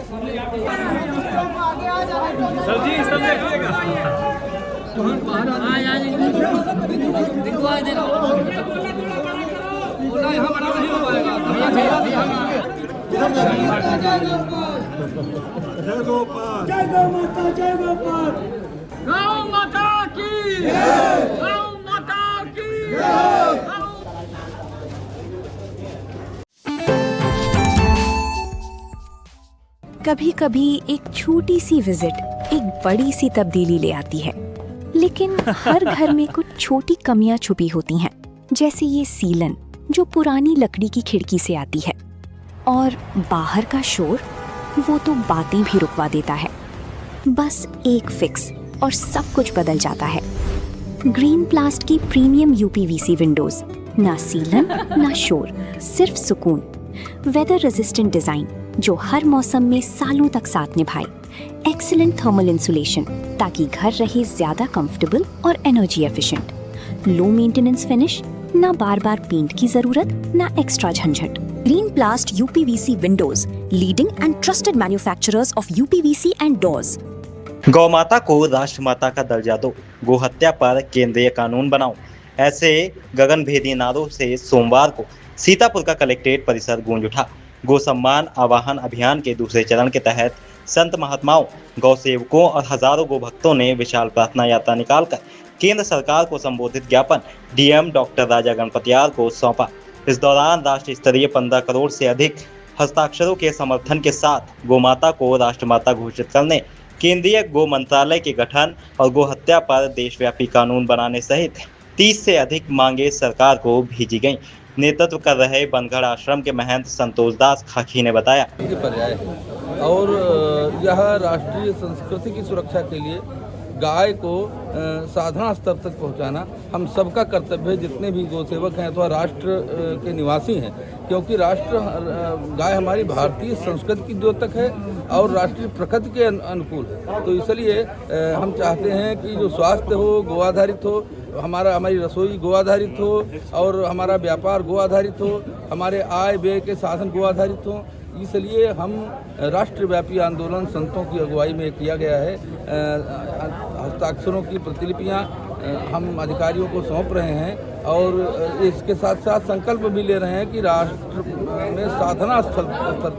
Sir जी सब देखिएगा। जय गोपाल, जय गौ माता, जय गोपाल। गौ माता की गौ माता की कभी कभी एक छोटी सी विजिट एक बड़ी सी तब्दीली ले आती है, लेकिन हर घर में कुछ छोटी कमियां छुपी होती हैं, जैसे ये सीलन जो पुरानी लकड़ी की खिड़की से आती है, और बाहर का शोर वो तो बातें भी रुकवा देता है। बस एक फिक्स और सब कुछ बदल जाता है। ग्रीन प्लास्ट की प्रीमियम यूपीवीसी विंडोज, ना सीलन ना शोर, सिर्फ सुकून। वेदर रेजिस्टेंट डिजाइन जो हर मौसम में सालों तक साथ निभाए। एक्सीलेंट थर्मल इंसुलेशन ताकि घर रहे ज्यादा कंफर्टेबल और energy efficient. Low maintenance finish, ना बार बार पेंट की जरूरत, ना एक्स्ट्रा झंझट। Green प्लास्ट UPVC Windows, leading and trusted manufacturers of UPVC and doors. गौ माता को राष्ट्रमाता का दर्जा दो, गो हत्या पर केंद्रीय कानून बनाओ। ऐसे गगनभेदी नारों से सोमवार को सीतापुर का कलेक्ट्रेट परिसर गूंज उठा। गो सम्मान आवाहन अभियान के दूसरे चरण के तहत संत महात्माओं, गौ सेवकों और हजारों गो भक्तों ने विशाल प्रार्थना यात्रा निकालकर केंद्र सरकार को संबोधित ज्ञापन डीएम डॉक्टर राजा गणपतियार को सौंपा। इस दौरान राष्ट्र स्तरीय 15 करोड़ से अधिक हस्ताक्षरों के समर्थन के साथ गौ माता को राष्ट्रमाता घोषित करने, केंद्रीय गो मंत्रालय के गठन और गो हत्या पर देशव्यापी कानून बनाने सहित 30 से अधिक मांगे सरकार को भेजी गईं। नेतृत्व कर रहे बनगढ़ आश्रम के महंत संतोष दास खाकी ने बताया, पर्याय है और यह राष्ट्रीय संस्कृति की सुरक्षा के लिए गाय को साधना स्तर तक पहुंचाना हम सबका कर्तव्य है, जितने भी गौ सेवक हैं अथवा राष्ट्र के निवासी हैं, क्योंकि राष्ट्र गाय हमारी भारतीय संस्कृति की द्योतक है और राष्ट्रीय प्रकृति के अनुकूल है। तो इसलिए हम चाहते हैं कि जो स्वास्थ्य हो गो आधारित हो, हमारी रसोई गो आधारित हो और हमारा व्यापार गो आधारित हो, हमारे आय व्यय के साधन गो आधारित हो। इसलिए हम राष्ट्रव्यापी आंदोलन संतों की अगुवाई में किया गया है। हस्ताक्षरों की प्रतिलिपियां हम अधिकारियों को सौंप रहे हैं और इसके साथ साथ संकल्प भी ले रहे हैं कि राष्ट्र में साधना स्तर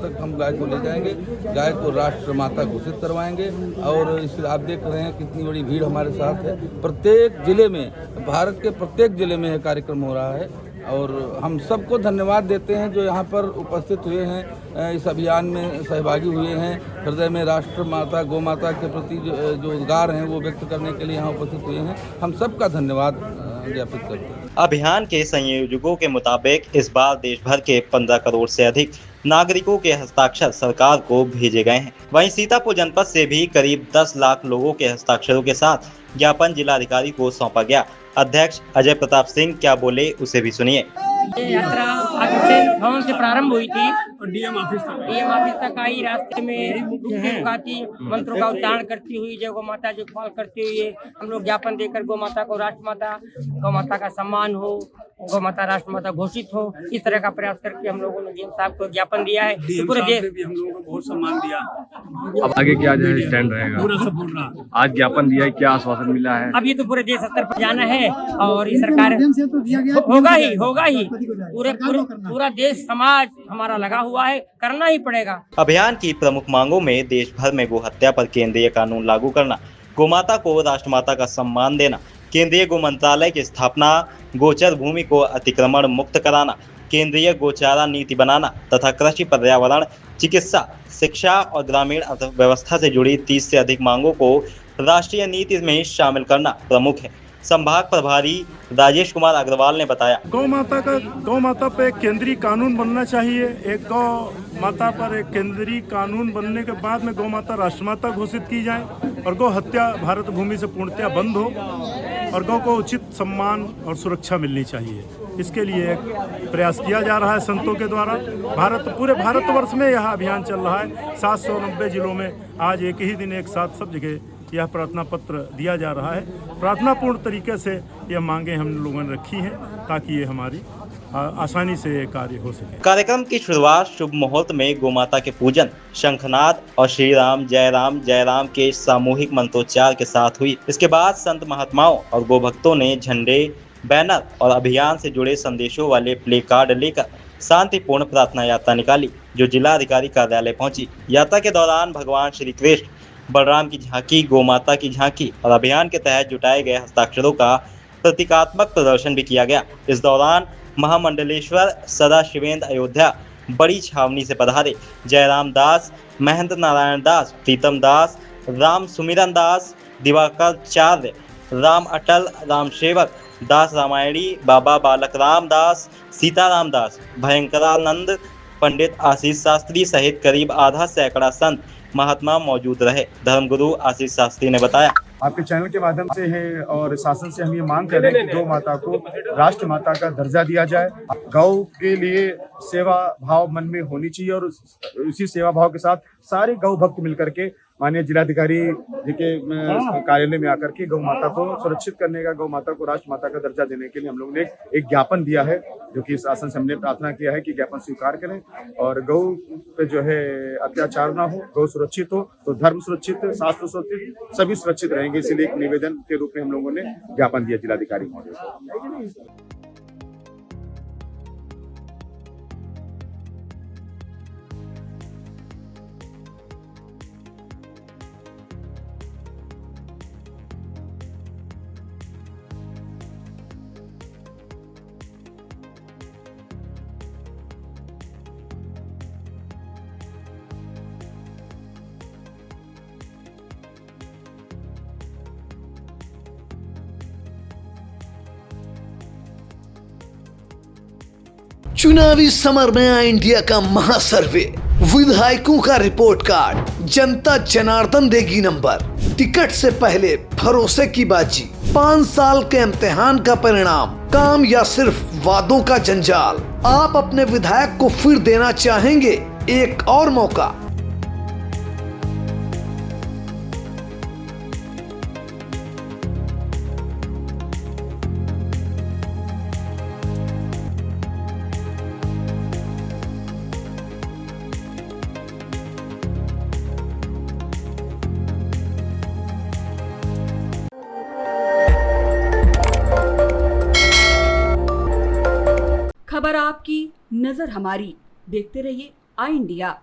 तक हम गाय को ले जाएंगे, गाय को राष्ट्र माता घोषित करवाएंगे। और इस आप देख रहे हैं कितनी बड़ी भीड़ हमारे साथ है। प्रत्येक जिले में, भारत के प्रत्येक जिले में यह कार्यक्रम हो रहा है और हम सबको धन्यवाद देते हैं जो यहाँ पर उपस्थित हुए हैं, इस अभियान में सहभागी हुए हैं, हृदय में राष्ट्र माता गौ माता के प्रति जो उद्गार हैं वो व्यक्त करने के लिए यहाँ उपस्थित हुए हैं। हम सबका धन्यवाद ज्ञापित करते हैं। अभियान के संयोजकों के मुताबिक इस बार देश भर के 15 करोड़ से अधिक नागरिकों के हस्ताक्षर सरकार को भेजे गए हैं। वहीं सीतापुर जनपद से भी करीब 10 लाख लोगों के हस्ताक्षरों के साथ ज्ञापन जिलाधिकारी को सौंपा गया। अध्यक्ष अजय प्रताप सिंह क्या बोले उसे भी सुनिए। ये यात्रा भवन से प्रारंभ हुई थी और डीएम ऑफिस तक आई। रास्ते में मंत्रों का उच्चारण करती हुई जय गौ माता जय गोपाल करते हुए हम लोग ज्ञापन देकर गौ माता को राष्ट्रमाता, गौ माता का सम्मान हो, गौ माता राष्ट्रमाता घोषित हो, इस तरह का प्रयास करके हम लोगों ने डीएम साहब को ज्ञापन दिया है। पूरे देश भी हम लोगों को बहुत सम्मान दिया। अब आगे क्या जो है स्टैंड रहेगा? पूरा सब बोल रहा। आज ज्ञापन दिया है, क्या आश्वासन मिला है? अब ये तो पूरे देश स्तर पर जाना है और ये सरकार होगा ही पूरा देश समाज हमारा लगा हुआ है, करना ही पड़ेगा। अभियान की प्रमुख मांगों में देश भर में गो हत्या पर केंद्रीय कानून लागू करना, गोमाता को राष्ट्रमाता का सम्मान देना, केंद्रीय गो मंत्रालय की स्थापना, गोचर भूमि को अतिक्रमण मुक्त कराना, केंद्रीय गोचारा नीति बनाना तथा कृषि, पर्यावरण, चिकित्सा, शिक्षा और ग्रामीण अर्थव्यवस्था से जुड़ी 30 से अधिक मांगों को राष्ट्रीय नीति में शामिल करना प्रमुख है। संभाग प्रभारी राजेश कुमार अग्रवाल ने बताया, गौ माता पे एक केंद्रीय कानून बनना चाहिए। एक गौ माता पर एक केंद्रीय कानून बनने के बाद में गौ माता राष्ट्रमाता घोषित की जाए और गौ हत्या भारत भूमि से पूर्णतया बंद हो और गौ को उचित सम्मान और सुरक्षा मिलनी चाहिए। इसके लिए एक प्रयास किया जा रहा है संतों के द्वारा। पूरे भारतवर्ष में यह अभियान चल रहा है। 790 जिलों में आज एक ही दिन एक साथ सब जगह यह प्रार्थना पत्र दिया जा रहा है। प्रार्थनापूर्ण तरीके से यह मांगे हम लोगों ने रखी हैं ताकि ये हमारी आसानी से ये कार्य हो सके। कार्यक्रम की शुरुआत शुभ मुहूर्त में गोमाता के पूजन, शंखनाद और श्री राम जय राम के सामूहिक मंत्रोच्चार के साथ हुई। इसके बाद संत महात्माओं और गोभक्तों ने झंडे, बैनर और अभियान से जुड़े संदेशों वाले प्ले कार्ड लेकर शांतिपूर्ण प्रार्थना यात्रा निकाली, जो जिला अधिकारी कार्यालय पहुंची। यात्रा के दौरान भगवान श्री कृष्ण, बलराम की झांकी, गोमाता की झांकी और अभियान के तहत जुटाए गए हस्ताक्षरों का प्रतीकात्मक प्रदर्शन भी किया गया। इस दौरान महामंडलेश्वर सदाशिवेंद्र अयोध्या बड़ी छावनी से पधारे जयराम दास, महेंद्र नारायण दास, प्रीतम दास, राम सुमिरन दास, दिवाकर चार्य, राम अटल, राम सेवक दास रामायणी, बाबा बालक राम दास, सीताराम दास, भयंकरानंद, पंडित आशीष शास्त्री सहित करीब आधा सैकड़ा संत महात्मा मौजूद रहे। धर्मगुरु आशीष शास्त्री ने बताया, आपके चैनल के माध्यम से है और शासन से हम ये मांग कर रहे हैं कि गौ माता को राष्ट्र माता का दर्जा दिया जाए। गौ के लिए सेवा भाव मन में होनी चाहिए और उसी सेवा भाव के साथ सारे गौ भक्त मिलकर के माननीय जिलाधिकारी जी के कार्यालय में आकर के गौ माता को सुरक्षित करने का, गौ माता को राष्ट्र माता का दर्जा देने के लिए हम लोगों ने एक ज्ञापन दिया है, जो कि शासन से हमने प्रार्थना किया है कि ज्ञापन स्वीकार करें और गौ पे जो है अत्याचार ना हो, गौ सुरक्षित हो तो धर्म सुरक्षित, शास्त्र सुरक्षित, सभी सुरक्षित रहेंगे। इसलिए एक निवेदन के रूप में हम लोगों ने ज्ञापन दिया जिलाधिकारी महोदय को। चुनावी समर में आया इंडिया का महासर्वे, विधायकों का रिपोर्ट कार्ड, जनता जनार्दन देगी नंबर, टिकट से पहले भरोसे की बाजी, 5 साल के इम्तिहान का परिणाम, काम या सिर्फ वादों का जंजाल। आप अपने विधायक को फिर देना चाहेंगे एक और मौका? खबर आपकी, नजर हमारी। देखते रहिए आई इंडिया।